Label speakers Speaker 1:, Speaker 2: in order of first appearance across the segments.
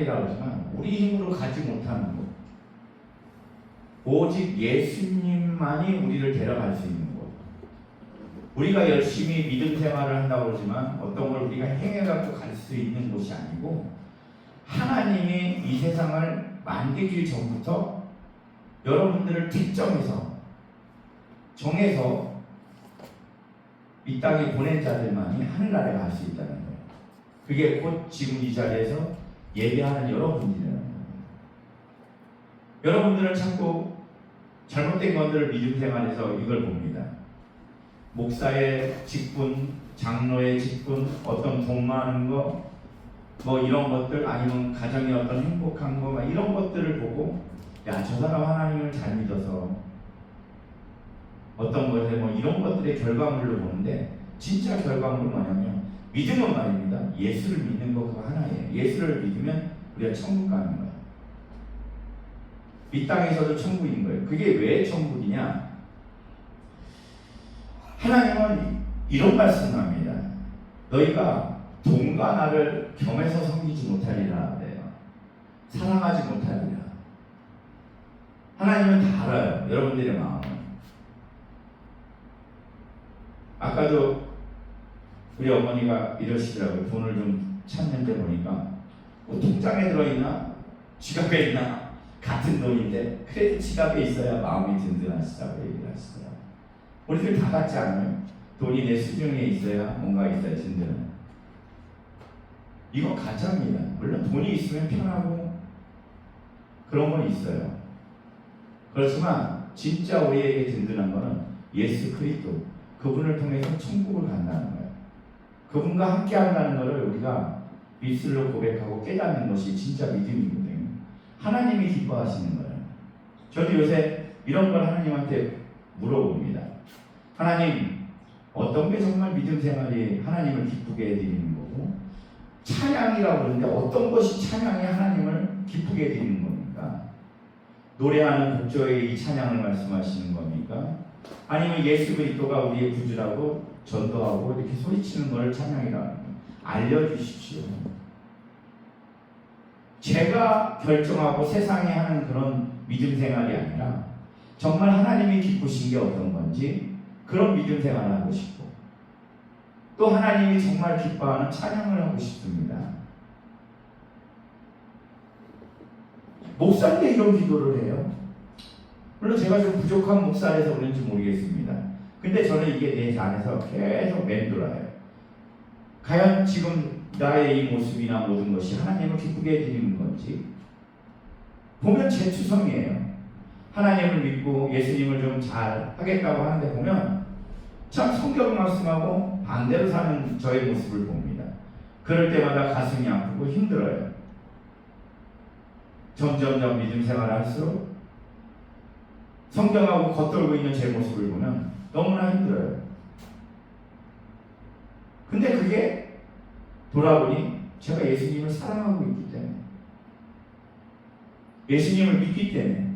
Speaker 1: 삶이라고 하지만 우리 힘으로 가지 못하는 것, 오직 예수님만이 우리를 데려갈 수 있는 것. 우리가 열심히 믿음 생활을 한다고 그러지만 어떤 걸 우리가 행해갖고 갈 수 있는 곳이 아니고, 하나님이 이 세상을 만들기 전부터 여러분들을 특정해서 정해서 이 땅에 보낸 자들만이 하늘나라에 갈 수 있다는 거예요. 그게 곧 지금 이 자리에서 예배하는 여러분들이라는 거예요. 여러분들은 자꾸 잘못된 것들을 믿음 생활에서 이걸 봅니다. 목사의 직분, 장로의 직분, 어떤 돈 많은 거, 뭐 이런 것들, 아니면 가정의 어떤 행복한 거, 막 이런 것들을 보고, 야, 저 사람 하나님을 잘 믿어서 어떤 것에 뭐 이런 것들의 결과물로 보는데, 진짜 결과물은 뭐냐면 믿음은 말입니다. 예수를 믿는 거 그거 하나예요. 예수를 믿으면 우리가 천국 가는 거예요. 이 땅에서도 천국인 거예요. 그게 왜 천국이냐? 하나님은 이런 말씀을 합니다. 너희가 돈과 나를 겸해서 섬기지 못하리라 그래요. 사랑하지 못하리라. 하나님은 다 알아요. 여러분들의 마음을. 아까도 우리 어머니가 이러시더라고요. 돈을 좀 찾는데 보니까 뭐 통장에 들어있나 지갑에 있나 같은 돈인데 그래도 지갑에 있어야 마음이 든든하시다고 얘기를 하시더라고요. 우리들 다 같지 않아요? 돈이 내 수중에 있어야 뭔가 있어야 든든해요. 이거 가짜입니다. 물론 돈이 있으면 편하고 그런 건 있어요. 그렇지만 진짜 우리에게 든든한 거는 예수 그리스도, 그분을 통해서 천국을 간다는 거예요. 그분과 함께 한다는 것을 우리가 입술로 고백하고 깨닫는 것이 진짜 믿음이거든요. 하나님이 기뻐하시는 거예요. 저도 요새 이런 걸 하나님한테 물어봅니다. 하나님, 어떤 게 정말 믿음 생활이 하나님을 기쁘게 해드리는 거고, 찬양이라고 그러는데 어떤 것이 찬양이 하나님을 기쁘게 해드리는 겁니까? 노래하는 곡조의 이 찬양을 말씀하시는 겁니까? 아니면 예수 그리스도가 우리의 구주라고 전도하고 이렇게 소리치는 것을 찬양이라고 알려주십시오. 제가 결정하고 세상에 하는 그런 믿음 생활이 아니라 정말 하나님이 기쁘신 게 어떤 건지 그런 믿음 생활을 하고 싶고, 또 하나님이 정말 기뻐하는 찬양을 하고 싶습니다. 목사인데 이런 기도를 해요. 물론 제가 좀 부족한 목사라서 그런지 모르겠습니다. 근데 저는 이게 내 안에서 계속 맴돌아요. 과연 지금 나의 이 모습이나 모든 것이 하나님을 기쁘게 해드리는 건지 보면 제 추성이에요. 하나님을 믿고 예수님을 좀 잘 하겠다고 하는데 보면 참 성경 말씀하고 반대로 사는 저의 모습을 봅니다. 그럴 때마다 가슴이 아프고 힘들어요. 점점점 믿음 생활을 할수록 성경하고 겉돌고 있는 제 모습을 보면 너무나 힘들어요. 근데 그게 돌아보니 제가 예수님을 사랑하고 있기 때문에, 예수님을 믿기 때문에.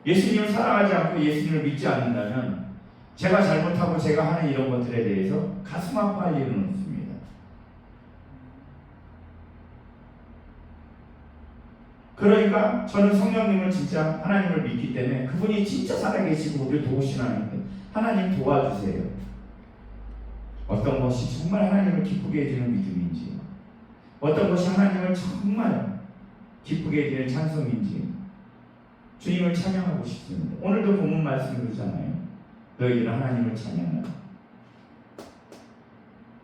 Speaker 1: 예수님을 사랑하지 않고 예수님을 믿지 않는다면 제가 잘못하고 제가 하는 이런 것들에 대해서 가슴 아파할 일은 없습니다. 그러니까 저는 성령님을 진짜 하나님을 믿기 때문에 그분이 진짜 살아계시고 우리를 도우시는 하나님 도와주세요. 어떤 것이 정말 하나님을 기쁘게 해주는 믿음인지, 어떤 것이 하나님을 정말 기쁘게 해주는 찬송인지 주님을 찬양하고 싶습니다. 오늘도 본문 말씀이 그러잖아요. 너희들은 하나님을 찬양하라.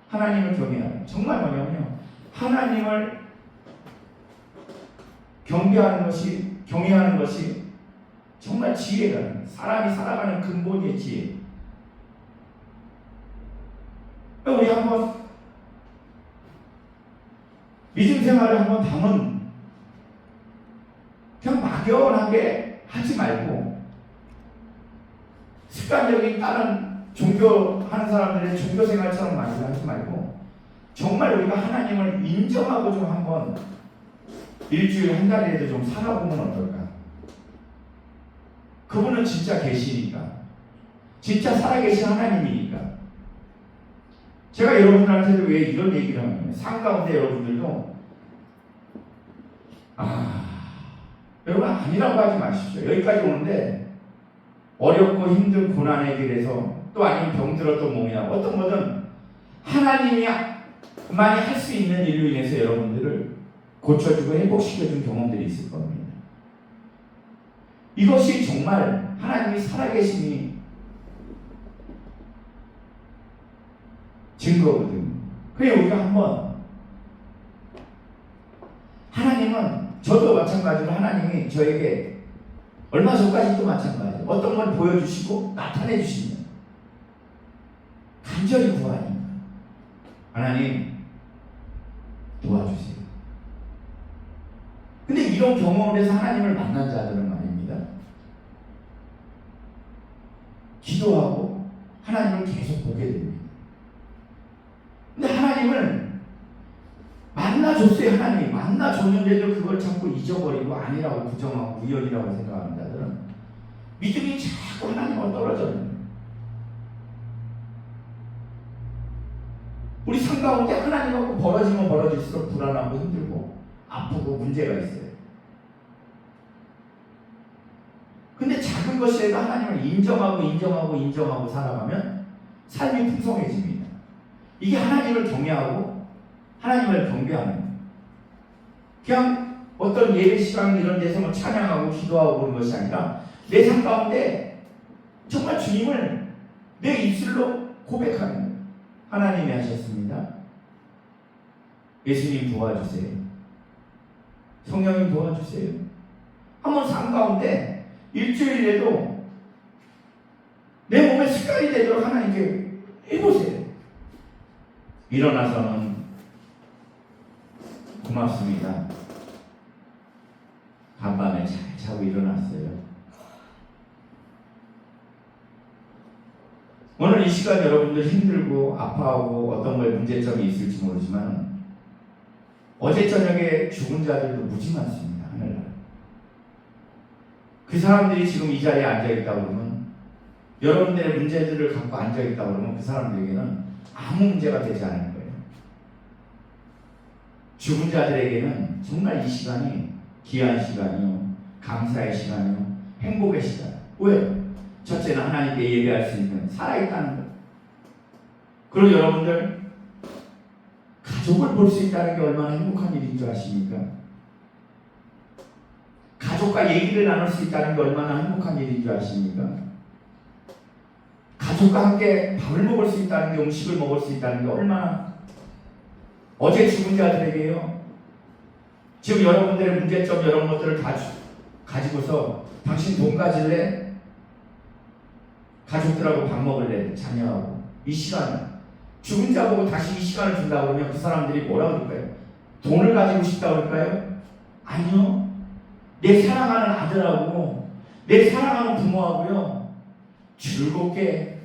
Speaker 1: 하나님을 경외하라. 정말 뭐냐면요, 하나님을 경배하는 것이, 경외하는 것이 정말 지혜가, 사람이 살아가는 근본의 지혜. 우리 한번 믿음 생활을 한번 담은, 그냥 막연하게 하지 말고 습관적인 다른 종교하는 사람들의 종교 생활처럼 많이 하지 말고 정말 우리가 하나님을 인정하고 좀 한번 일주일 한 달이라도 좀 살아보면 어떨까? 그분은 진짜 계시니까, 진짜 살아계신 하나님이니까. 제가 여러분들한테도 왜 이런 얘기를 하냐면, 산 가운데 여러분들도 여러분 아니라고 하지 마십시오. 여기까지 오는데 어렵고 힘든 고난의 길에서 또 아니면 병들었던 몸이나 어떤 거든 하나님이 많이 할 수 있는 일로 인해서 여러분들을 고쳐주고 회복시켜준 경험들이 있을 겁니다. 이것이 정말 하나님이 살아계심이 증거거든요. 그래 우리가 한번 하나님은 저도 마찬가지로 하나님이 저에게 얼마 전까지도 마찬가지예요. 어떤 걸 보여주시고 나타내 주시면 간절히 구하니까 하나님 도와주세요. 근데 이런 경험을 해서 하나님을 만난 자들은 말입니다. 기도하고 하나님을 계속 보게 됩니다. 근데 하나님을 만나줬어요. 하나님이 만나줬는데도 그걸 자꾸 잊어버리고 아니라고 부정하고 우연이라고 생각하는 자들은 믿음이 자꾸 하나님과 떨어져요. 우리 삶 가운데 하나님하고 벌어지면 벌어질수록 불안하고 힘들고 아프고 문제가 있어요. 근데 작은 것이라도 하나님을 인정하고 살아가면 삶이 풍성해집니다. 이게 하나님을 경외하고 하나님을 경배하는 거예요. 그냥 어떤 예배 시간 이런 데서 뭐 찬양하고 기도하고 그런 것이 아니라 내 삶 가운데 정말 주님을 내 입술로 고백하는 거예요. 하나님이 하셨습니다. 예수님 도와주세요. 성령님 도와주세요. 한번 삶 가운데 일주일에도 내 몸에 습관이 되도록 하나님께 해보세요. 일어나서는 고맙습니다. 간밤에 잘 자고 일어났어요. 오늘 이 시간 여러분들 힘들고 아파하고 어떤 거에 문제점이 있을지 모르지만 어제 저녁에 죽은 자들도 무지 많습니다. 하늘나라. 그 사람들이 지금 이 자리에 앉아있다고 그러면 여러분들의 문제들을 갖고 앉아있다고 그러면 그 사람들에게는 아무 문제가 되지 않을 거예요. 죽은 자들에게는 정말 이 시간이 귀한 시간이요, 감사의 시간이요, 행복의 시간. 왜? 첫째는 하나님께 예배할 수 있는 살아있다는 것. 그리고 여러분들 가족을 볼 수 있다는 게 얼마나 행복한 일인 줄 아십니까? 가족과 얘기를 나눌 수 있다는 게 얼마나 행복한 일인 줄 아십니까? 가족과 함께 밥을 먹을 수 있다는 게, 음식을 먹을 수 있다는 게 얼마나. 어제 죽은 자들에게요, 지금 여러분들의 문제점 이런 것들을 다 가지고서 당신 돈 가질래? 가족들하고 밥 먹을래? 자녀하고. 이 시간 죽은 자 보고 다시 이 시간을 준다고 그러면 그 사람들이 뭐라 그럴까요? 돈을 가지고 싶다고 그럴까요? 아니요. 내 사랑하는 아들하고 내 사랑하는 부모하고요 즐겁게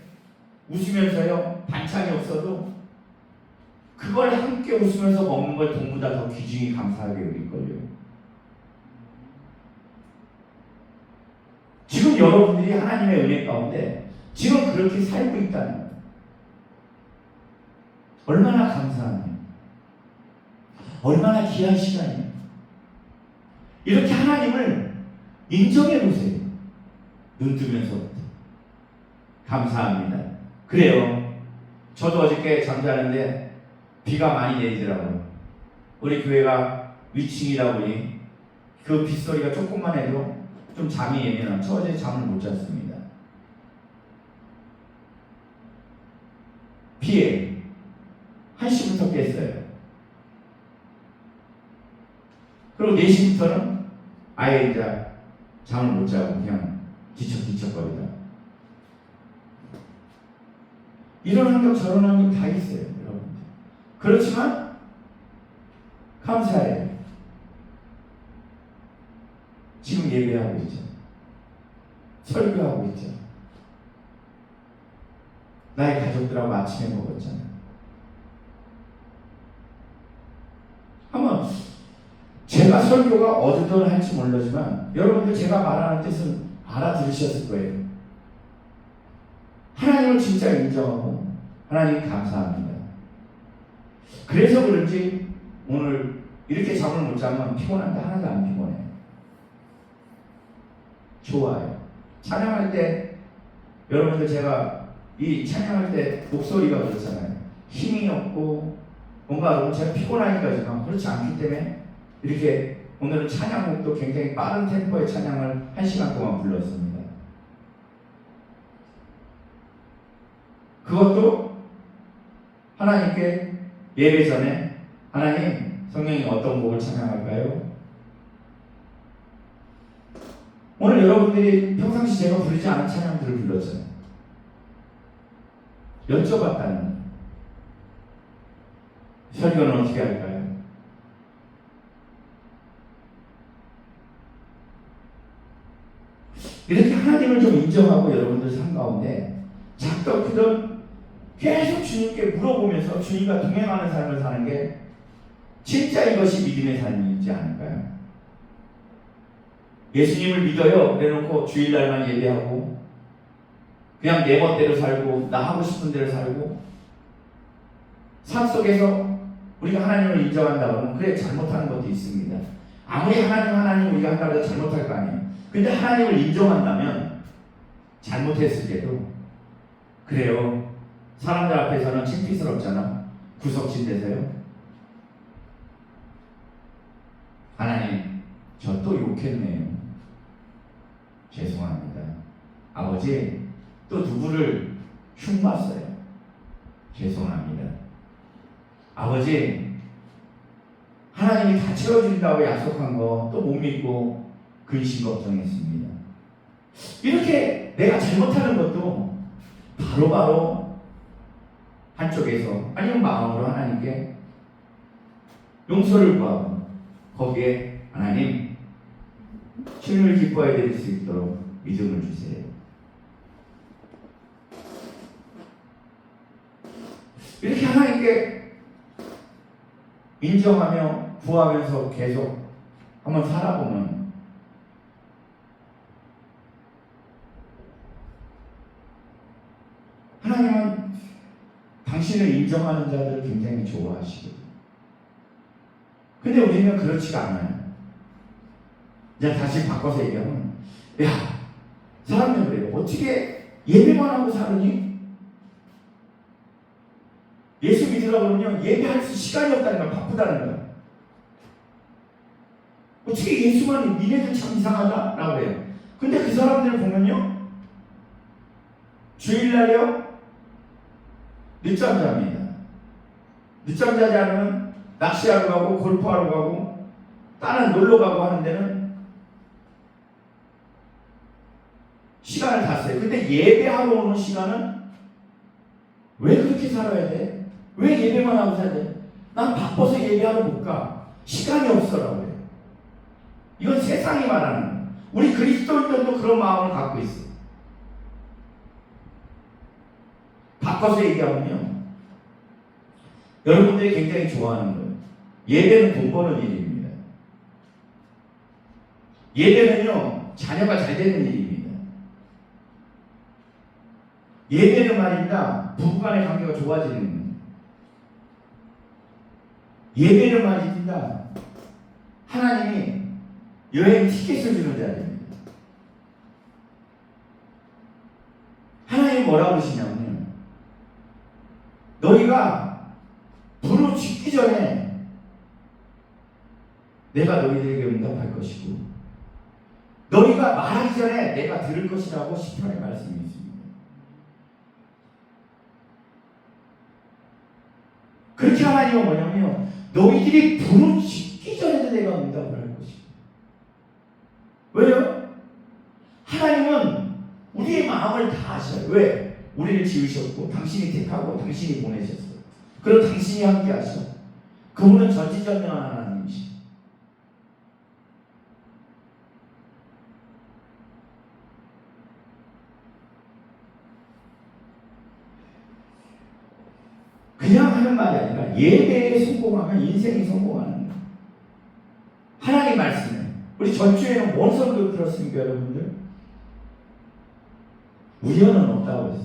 Speaker 1: 웃으면서요, 반찬이 없어도 그걸 함께 웃으면서 먹는 걸 돈보다 더 귀중히 감사하게 여길걸요. 지금 여러분들이 하나님의 은혜 가운데 지금 그렇게 살고 있다는 거예요. 얼마나 감사하네요. 얼마나 귀한 시간이에요. 이렇게 하나님을 인정해 보세요. 눈 뜨면서부터. 감사합니다. 그래요. 저도 어저께 잠자는데 비가 많이 내리더라고요. 우리 교회가 위층이다 보니 그 빗소리가 조금만 해도 좀 잠이 예민한, 저 어제 잠을 못 잤습니다. 비에 1시부터 깼어요. 그리고 4시부터는 아예 이제 잠을 못 자고 그냥 뒤척뒤척거리다. 이런 환경 저런 환경 다 있어요, 여러분들. 그렇지만 감사해요. 지금 예배하고 있죠. 설교하고 있죠. 나의 가족들하고 아침에 먹었잖아요. 한번 제가 설교가 어디든 할지 모르지만 여러분들 제가 말하는 뜻은 알아들으셨을 거예요. 하나님을 진짜 인정하고 하나님 감사합니다. 그래서 그런지 오늘 이렇게 잠을 못 자면 피곤한데 하나도 안 피곤해. 좋아요. 찬양할 때 여러분들 제가 이 찬양할 때 목소리가 그렇잖아요. 힘이 없고 뭔가 제가 피곤하니까지만 그렇지 않기 때문에 이렇게 오늘은 찬양곡도 굉장히 빠른 템포의 찬양을 1시간 동안 불렀습니다. 그것도 하나님께 예배 전에 하나님 성령이 어떤 곡을 찬양할까요? 오늘 여러분들이 평상시 제가 부르지 않은 찬양들을 불렀잖아요. 여쭤봤다는 설교는 어떻게 할까요? 이렇게 하나님을 좀 인정하고 여러분들 삶 가운데 작던 크던 계속 주님께 물어보면서 주님과 동행하는 삶을 사는 게 진짜 이것이 믿음의 삶이지 않을까요? 예수님을 믿어요 그래놓고 주일날만 예배하고 그냥 내 멋대로 살고 나 하고 싶은 대로 살고 삶 속에서 우리가 하나님을 인정한다 그러면 그래 잘못하는 것도 있습니다. 아무리 하나님 우리가 한다고 해도 잘못할 거 아니에요. 근데 하나님을 인정한다면 잘못했을 때도 그래요. 사람들 앞에서는 창피스럽잖아. 구석진 데서요. 하나님 저 또 욕했네요. 죄송합니다. 아버지 또 누구를 흉봤어요. 죄송합니다. 아버지 하나님이 다 채워준다고 약속한 거 또 못 믿고 근심 걱정했습니다. 이렇게 내가 잘못하는 것도 바로바로 한쪽에서 아니면 마음으로 하나님께 용서를 구하고 거기에 하나님 주님을 기뻐해 드릴 수 있도록 믿음을 주세요. 이렇게 하나님께 인정하며 구하면서 계속 한번 살아보면 하나님은 당신을 인정하는 자들을 굉장히 좋아하시거든요. 근데 우리는 그렇지가 않아요. 이제 다시 바꿔서 얘기하면 야 사람들 그래요. 어떻게 예배만 하고 사느니? 예수 믿으라고 그러면 예배할 수 시간이 없다는 걸 바쁘다는 거야. 어떻게 예수만 니네들 참 이상하다? 라고 해요. 근데 그 사람들을 보면요 주일날요 늦잠 잡니다. 늦잠 자지 않으면 낚시하러 가고 골프하러 가고 다른 놀러 가고 하는 데는 시간을 다 써요. 근데 예배하러 오는 시간은 왜 그렇게 살아야 돼? 왜 예배만 하고 살아야 돼? 난 바빠서 예배하러 못 가. 시간이 없어라고 해요. 이건 세상이 말하는 거예요. 우리 그리스도인들도 그런 마음을 갖고 있어요. 바꿔서 얘기하면요 여러분들이 굉장히 좋아하는 거예요. 예배는 돈 버는 일입니다. 예배는요 자녀가 잘 되는 일입니다. 예배는 말입니다 부부간의 관계가 좋아지는 거예요. 예배는 말입니다 하나님이 여행 티켓을 주는 자리입니다. 하나님이 뭐라고 그러시냐면요 너희가 부르 죽기 전에 내가 너희들에게 응답할 것이고 너희가 말하기 전에 내가 들을 것이라고 시편의 말씀이 있습니다. 그렇게 하나님은 뭐냐면요 너희들이 부르 죽기 전에도 내가 응답을 할 것이고 왜요? 하나님은 우리의 마음을 다 아셔요. 왜? 우리를 지으셨고 당신이 택하고 당신이 보내셨어요. 그럼 당신이 함께 하셔. 그분은 전지전능한 하나님이시죠. 그냥 하는 말이 아니라 예배에 성공하면 인생이 성공하는 거예요. 하나님 말씀에 우리 전주에는 뭔 설교 들었습니까 여러분들? 우연은 없다고 했어요.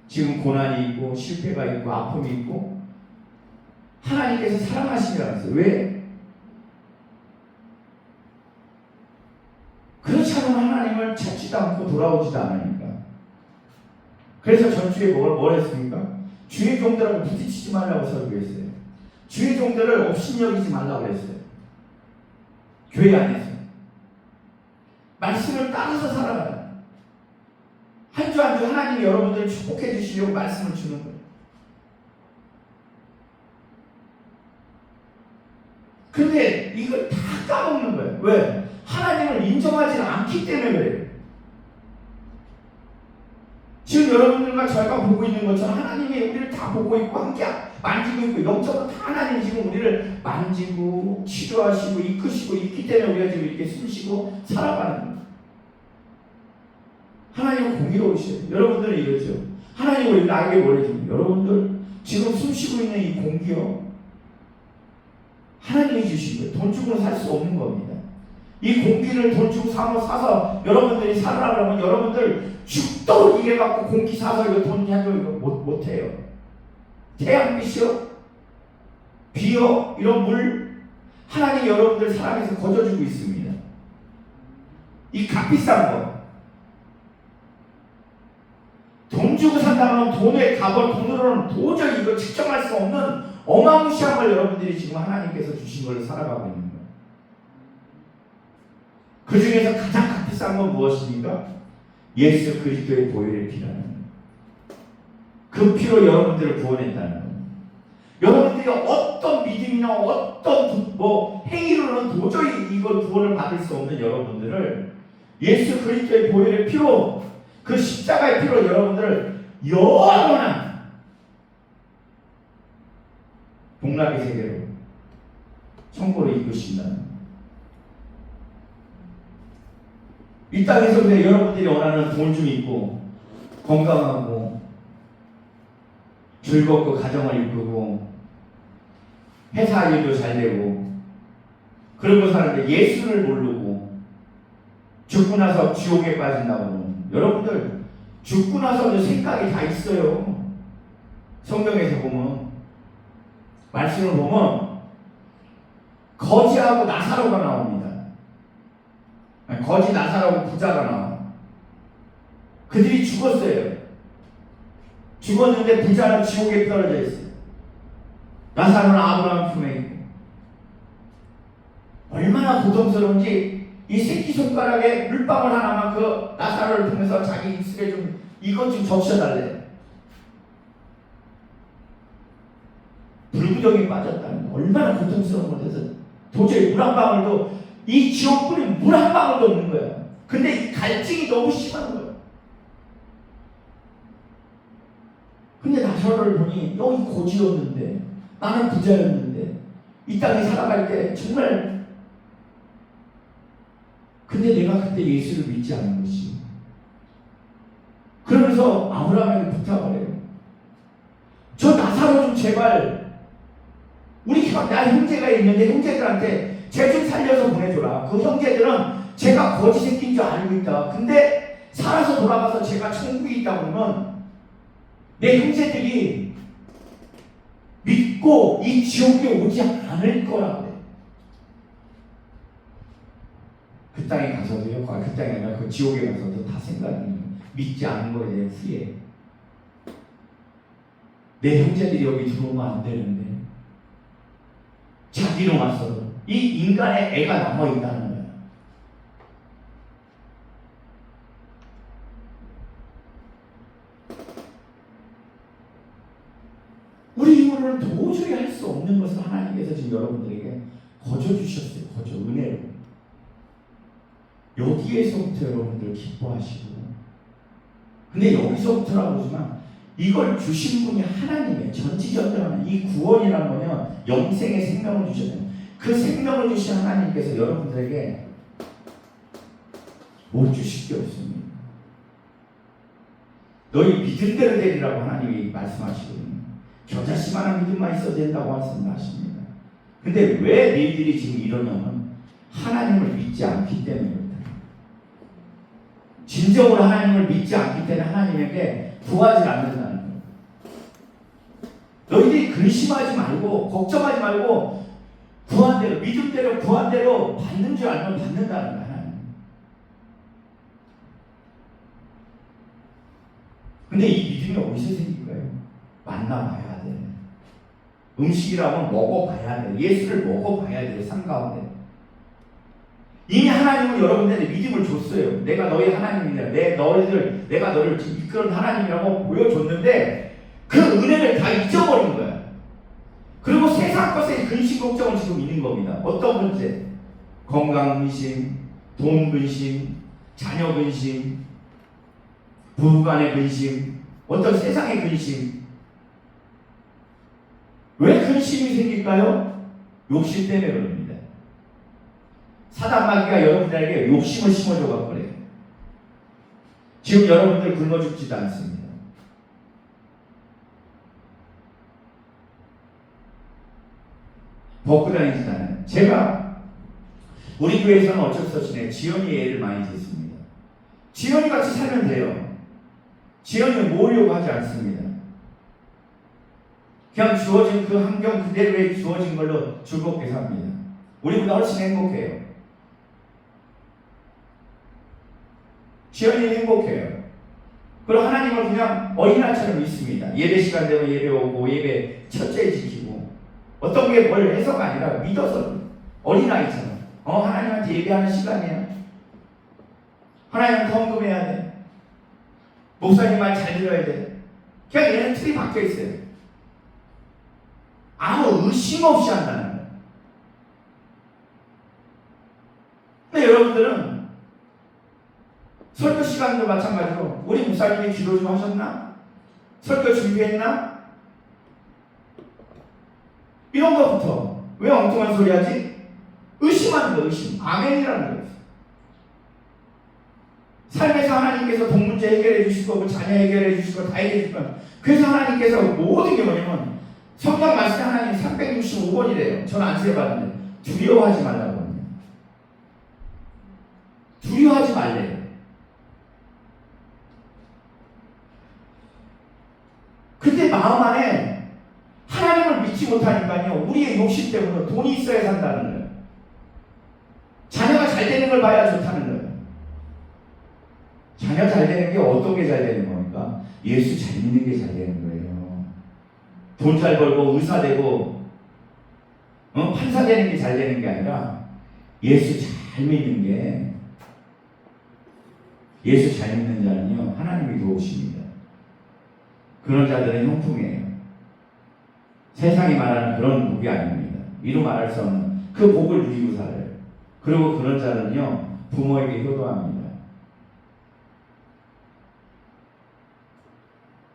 Speaker 1: 지금 고난이 있고 실패가 있고 아픔이 있고 하나님께서 사랑하심이라고 했어요. 왜? 그렇지 않으면 하나님을 찾지도 않고 돌아오지도 않으니까. 그래서 전주에 뭘 했습니까? 주의 종들하고 부딪히지 말라고 설교했어요. 주의 종들을 업신여기지 말라고 했어요. 교회 안에서 말씀을 따라서 살아가라. 한 주 한 주 하나님이 여러분들을 축복해 주시려고 말씀을 주는 거예요. 근데 이걸 다 까먹는 거예요. 왜? 하나님을 인정하지 않기 때문에 그래요. 지금 여러분들과 저희가 보고 있는 것처럼 하나님이 우리를 다 보고 있고 함께 만지고 있고 영적으로 다 하나님이 지금 우리를 만지고 치료하시고 이끄시고 있기 때문에 우리가 지금 이렇게 숨쉬고 살아가는 거예요. 하나님은 공의로우셔요. 여러분들은 이러죠. 하나님은 우리 나에게 뭘 해줍니까? 여러분들 지금 숨쉬고 있는 이 공기요, 하나님이 주신 거예요. 돈 주고는 살 수 없는 겁니다. 이 공기를 돈 주고 사서 여러분들이 살으라 그러면 여러분들 죽도록 일해갖고 공기 사서 이거 돈 해줘 이거 못해요. 태양빛이요, 비요, 이런 물 하나님이 여러분들 사랑해서 거저주고 있습니다. 이 값비싼 거. 돈 주고 산다면 돈의 값을 돈으로는 도저히 이거 측정할 수 없는 어마무시한 걸 여러분들이 지금 하나님께서 주신 걸로 살아가고 있는 거예요. 그 중에서 가장 값비싼 건 무엇입니까? 예수 그리스도의 보혈의 피라는 거예요. 그 피로 여러분들을 구원했다는 거예요. 여러분들이 어떤 믿음이나 어떤 행위로는 도저히 이걸 구원을 받을 수 없는 여러분들을 예수 그리스도의 보혈의 피로, 그 십자가의 피로 여러분들을 영원한 복락의 세계로 천국으로 이끄신다는 거예요. 이 땅에서 그냥 여러분들이 원하는 돈 좀 있고 건강하고 즐겁고 가정을 이끌고 회사 일도 잘 되고 그러고 사는데 예수를 모르고 죽고 나서 지옥에 빠진다고. 여러분들 죽고 나서도 생각이 다 있어요. 성경에서 보면, 말씀을 보면 거지하고 나사로가 나옵니다. 거지, 나사로하고 부자가 나와. 그들이 죽었어요. 죽었는데 부자는 지옥에 떨어져 있어요. 나사로는 아브라함 품에 있고. 얼마나 고통스러운지 이 새끼손가락에 물방울 하나만 그 나사로를 통해서 자기 입술에 좀 이것 좀 적셔달래. 불구덩이에 빠졌다는 거. 얼마나 고통스러운 것에서 도저히 물 한 방울도, 이 지옥불이 물 한 방울도 없는 거야. 근데 이 갈증이 너무 심한 거야. 근데 나사로를 보니 여기 고지였는데, 나는 부자였는데, 이 땅에 살아갈 때 정말, 근데 내가 그때 예수를 믿지 않은 것이. 그러면서 아브라함에게 부탁을 해요. 저 나사로 좀 제발, 우리 나 형제가 있는데 형제들한테 쟤 좀 살려서 보내줘라. 그 형제들은 제가 거지 새끼인 줄 알고 있다. 근데 살아서 돌아가서 제가 천국에 있다 보면 내 형제들이 믿고 이 지옥에 오지 않을 거라고. 그 땅에 가서도요, 그 땅이 아니라 그 지옥에 가서도 다 생각이 믿지 않은 거에 대한 후회. 내 형제들이 여기 들어오면 안 되는데 자기로 와서도 이 인간의 애가 남아있다는 거야. 우리 힘으로는 도저히 할 수 없는 것을 하나님께서 지금 여러분들에게 거저 주셨어요. 거저 은혜로. 여기에서부터 여러분들 기뻐하시고, 근데 여기서부터라고 하지만 이걸 주신 분이 하나님의 전지전능한 이 구원이라는 거는 영생의 생명을 주셨어요. 그 생명을 주신 하나님께서 여러분들에게 뭘 주실 게 없습니다. 너희 믿은 대로 되리라고 하나님이 말씀하시거든요. 겨자씨만한 믿음만 있어도 된다고 말씀하십니다. 근데 왜 너희들이 지금 이러냐면 하나님을 믿지 않기 때문입니다. 진정으로 하나님을 믿지 않기 때문에 하나님에게 구하지 않는다는 거예요. 너희들이 근심하지 말고 걱정하지 말고 구한 대로 믿음대로 구한 대로 받는 줄 알면 받는다는 거야. 근데 이 믿음이 어디서 생긴 거예요? 만나봐야 돼. 음식이라면 먹어봐야 돼. 예수를 먹어봐야 돼. 삶 가운데. 이미 하나님은 여러분들에게 믿음을 줬어요. 내가 너희 하나님이다. 내가 너를 이끄는 하나님이라고 보여줬는데 그 은혜를 다 잊어버린 거야. 그리고 세상 것에 근심 걱정을 지금 있는 겁니다. 어떤 문제? 건강 근심, 돈 근심, 자녀 근심, 부부 간의 근심, 어떤 세상의 근심. 왜 근심이 생길까요? 욕심 때문에 그럽니다. 사단 마귀가 여러분들에게 욕심을 심어줘서 그래요. 지금 여러분들 굶어 죽지도 않습니다. 벗고 다니지도 않아요. 제가 우리 교회에서는 어쩔 수 없이 지연이 애를 많이 짓습니다. 지연이 같이 살면 돼요. 지연이는 모으려고 하지 않습니다. 그냥 주어진 그 환경 그대로에 주어진 걸로 즐겁게 삽니다. 우리보다 훨씬 행복해요. 지연이는 행복해요. 그리고 하나님을 그냥 어린아이처럼 믿습니다. 예배 시간 되면 예배 오고 예배 첫째 지키고 어떤 게 뭘 해서가 아니라 믿어서 어린아이처럼 하나님한테 예배하는 시간이야. 하나님한테 헌금해야 돼. 목사님 말 잘 들어야 돼. 그냥 얘는 틀이 박혀 있어요. 아무 의심 없이 한다는 거예요. 근데 여러분들은 설교 시간도 마찬가지로 우리 목사님이 기도 좀 하셨나? 설교 준비했나? 이런 것부터 왜 엉뚱한 소리 하지? 의심하는 거, 의심. 아멘이라는 거예요. 삶에서 하나님께서 돈 문제 해결해 주실 거고 자녀 해결해 주실 거 다 해결해 주실 거예요. 그래서 하나님께서 모든 게 뭐냐면 성경 말씀 하나님 365번이래요. 저는 안 세봤는데 두려워하지 말라고 합니다. 두려워하지 말래요. 근데 마음 안에 하나님을 믿지 못하니까요. 우리의 욕심 때문에 돈이 있어야 산다는 거예요. 자녀가 잘 되는 걸 봐야 좋다는 거예요. 자녀 잘 되는 게 어떤 게 잘 되는 겁니까? 예수 잘 믿는 게 잘 되는 거예요. 돈 잘 벌고 의사 되고 판사 되는 게 잘 되는 게 아니라 예수 잘 믿는 게 예수 잘 믿는 자는요 하나님이 도우십니다. 그런 자들은 형통이에요. 세상이 말하는 그런 복이 아닙니다. 이루 말할 수 없는 그 복을 누리고 살아요. 그리고 그런 자는요 부모에게 효도합니다.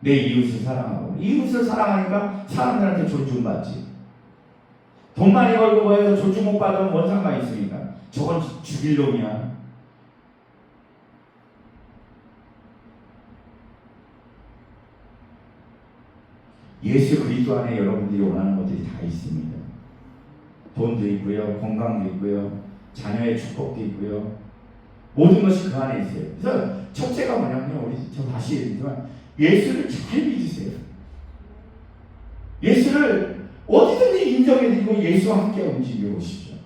Speaker 1: 내 이웃을 사랑하고 이웃을 사랑하니까 사람들한테 존중받지. 돈 많이 벌고 뭐해서 존중 못 받으면 뭔 상관이 있습니까? 저건 죽일 놈이야. 예수 그리스도 안에 여러분들이 원하는 것들이 다 있습니다. 돈도 있고요, 건강도 있고요, 자녀의 축복도 있고요. 모든 것이 그 안에 있어요. 그래서 첫째가 뭐냐면요, 우리 저 다시 얘기지만 예수를 잘 믿으세요. 예수를 어디든지 인정해드리고 예수와 함께 움직여 오십시오.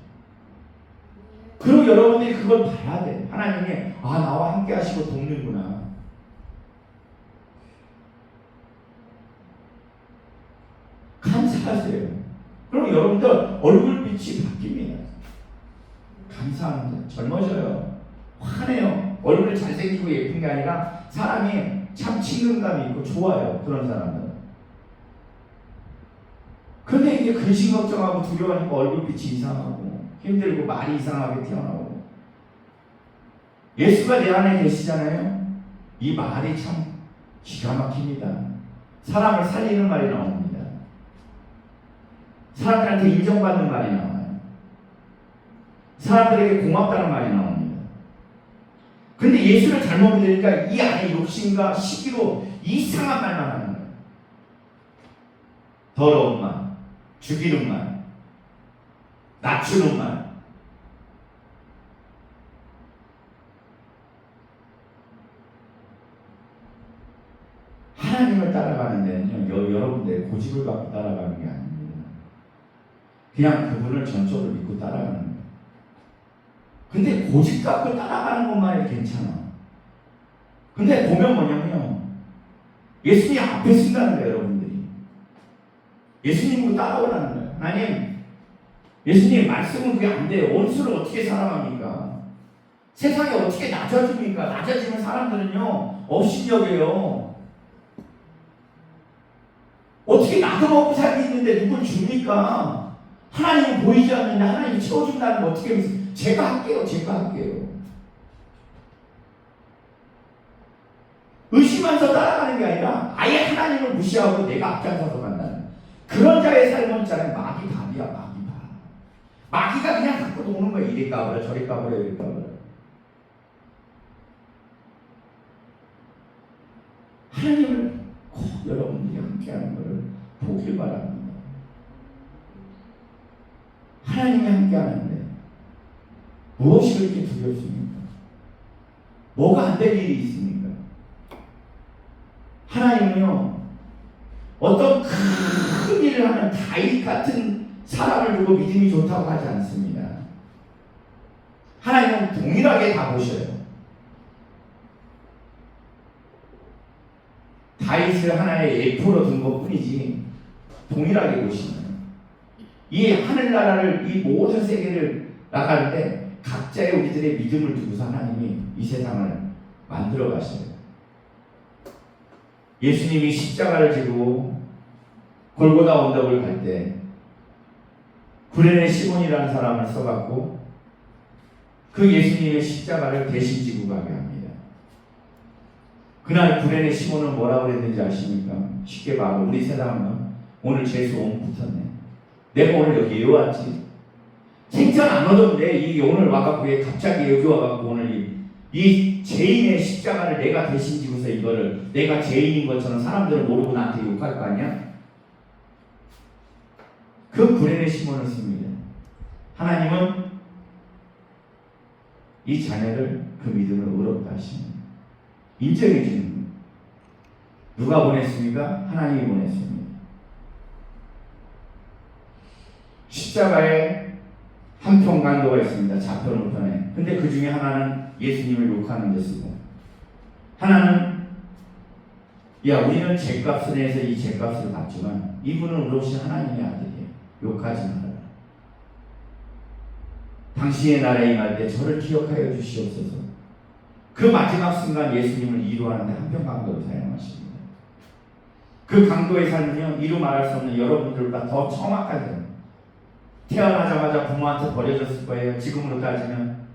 Speaker 1: 그리고 여러분들이 그걸 봐야 돼. 하나님이 나와 함께 하시고 돕는구나. 감사하세요. 그럼 여러분들 얼굴빛이 바뀝니다. 감사합니다. 젊어져요. 환해요. 얼굴이 잘생기고 예쁜 게 아니라 사람이 참 친근감이 있고 좋아요. 그런 사람들은. 근데 이게 근심 걱정하고 두려워하니까 얼굴빛이 이상하고 힘들고 말이 이상하게 튀어나오고. 예수가 내 안에 계시잖아요. 이 말이 참 기가 막힙니다. 사람을 살리는 말이 나옵니다. 사람들한테 인정받는 말이 나와요. 사람들에게 고맙다는 말이 나옵니다. 근데 예수를 잘못 믿으니까 이 안에 욕심과 시기로 이상한 말만 하는 거예요. 더러운 말, 죽이는 말, 낮추는 말. 하나님을 따라가는 데는요, 여러분들의 고집 고집을 갖고 따라가는 게 아닙니다. 그냥 그분을 전적으로 믿고 따라가는 거예요. 근데 고집 갖고 따라가는 것만이 괜찮아. 근데 보면 뭐냐면요, 예수님 앞에 쓴다는 거예요. 여러분들이 예수님으로 따라오라는 거예요. 하나님, 예수님 말씀은 그게 안 돼요. 원수를 어떻게 사랑합니까? 세상에 어떻게 낮아집니까? 낮아지는 사람들은요 없이 여겨요. 어떻게 나도 먹고 살고 있는데 누굴 줍니까? 하나님은 보이지 않는데 하나님이 채워준다는 거 어떻게 믿어요? 제가 할게요. 의심하면서 따라가는 게 아니라 아예 하나님을 무시하고 내가 앞장서서 간다는 그런 자의 삶은 있잖아요. 마귀 답이야. 마귀가 그냥 갖고 노는 거야. 이리 까버려 저리 까버려 이리 까버려. 하나님을 꼭 여러분들이 함께하는 것을 보길 바랍니다. 하나님이 함께하는데 무엇이 그렇게 두렵습니까? 뭐가 안 될 일이 있습니까? 하나님은요 어떤 큰 일을 하는 다윗 같은 사람을 두고 믿음이 좋다고 하지 않습니다. 하나님은 동일하게 다 보셔요. 다윗을 하나의 예포로 둔 것뿐이지 동일하게 보시는 이 하늘나라를 이 모든 세계를 나갈 때 각자의 우리들의 믿음을 두고서 하나님이 이 세상을 만들어 가셔요. 예수님이 십자가를 지고 골고다 언덕을 갈 때 구레네 시몬이라는 사람을 써갖고 그 예수님의 십자가를 대신 지고 가게 합니다. 그날 구레네 시몬은 뭐라고 그랬는지 아십니까? 쉽게 말하면 우리 세상은 오늘 재수 온 붙었네. 내가 오늘 여기 왜 왔지? 생전 안 오던데 이 오늘 와갖고 왜 갑자기 여기 와갖고 오늘 이 죄인의 십자가를 내가 대신 지고서 이거를 내가 죄인인 것처럼 사람들은 모르고 나한테 욕할 거 아니야? 그 구레네 시몬을 씁니다. 하나님은 이 자녀를 그 믿음을 의롭다 하시는 인정해 주는 거예요. 누가 보냈습니까? 하나님이 보냈습니다. 십자가에 한편 강도가 있습니다. 좌편 우편에. 근데 그 중에 하나는 예수님을 욕하는 데 쓰고 하나는 야 우리는 죄값을 내서 이 죄값을 받지만 이분은 오롯이 하나님의 아들이에요. 욕하지 말아라. 당신의 나라에 임할 때 저를 기억하여 주시옵소서. 그 마지막 순간 예수님을 이루하는데 한편 강도를 사용하십니다. 그 강도의 삶은요 이루 말할 수 없는 여러분들보다 더 정확하게 태어나자마자 부모한테 버려졌을 거예요. 지금으로 따지면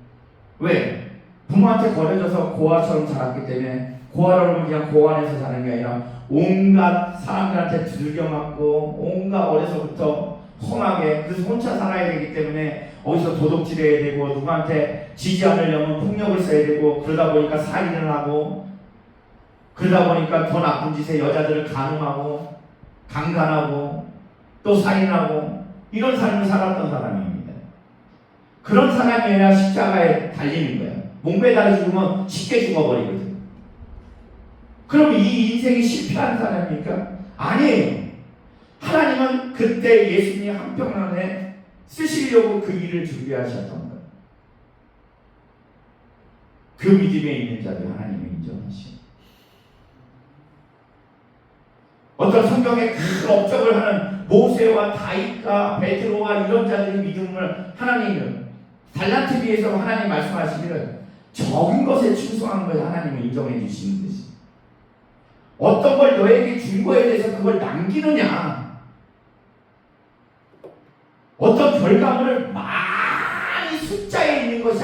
Speaker 1: 왜? 부모한테 버려져서 고아처럼 자랐기 때문에 고아라는 그냥 고아에서 자는 게 아니라 온갖 사람들한테 두들겨 맞고 온갖 어려서부터 험하게 그래서 혼자 살아야 되기 때문에 어디서 도둑질해야 되고 누구한테 지지 않으려면 폭력을 써야 되고 그러다 보니까 살인을 하고 그러다 보니까 더 나쁜 짓에 여자들을 간음하고 강간하고 또 살인하고 이런 삶을 살았던 사람입니다. 그런 사람이 아니라 십자가에 달리는 거예요. 목매달려 죽으면 쉽게 죽어버리거든. 그럼 이 인생이 실패한 사람입니까? 아니에요. 하나님은 그때 예수님 한평안에 쓰시려고 그 일을 준비하셨던 거예요. 그 믿음에 있는 자들 하나님이 인정하시고 어떤 성경에 큰 업적을 하는 모세와 다윗과 베드로와 이런 자들의 믿음을 하나님은 달란트 비해서 하나님 말씀하시기를 적은 것에 충성한 걸 하나님은 인정해 주시는 것이 어떤 걸 너에게 준 거에 대해서 그걸 남기느냐 어떤 결과물을 많이 숫자에 있는 것이 아니라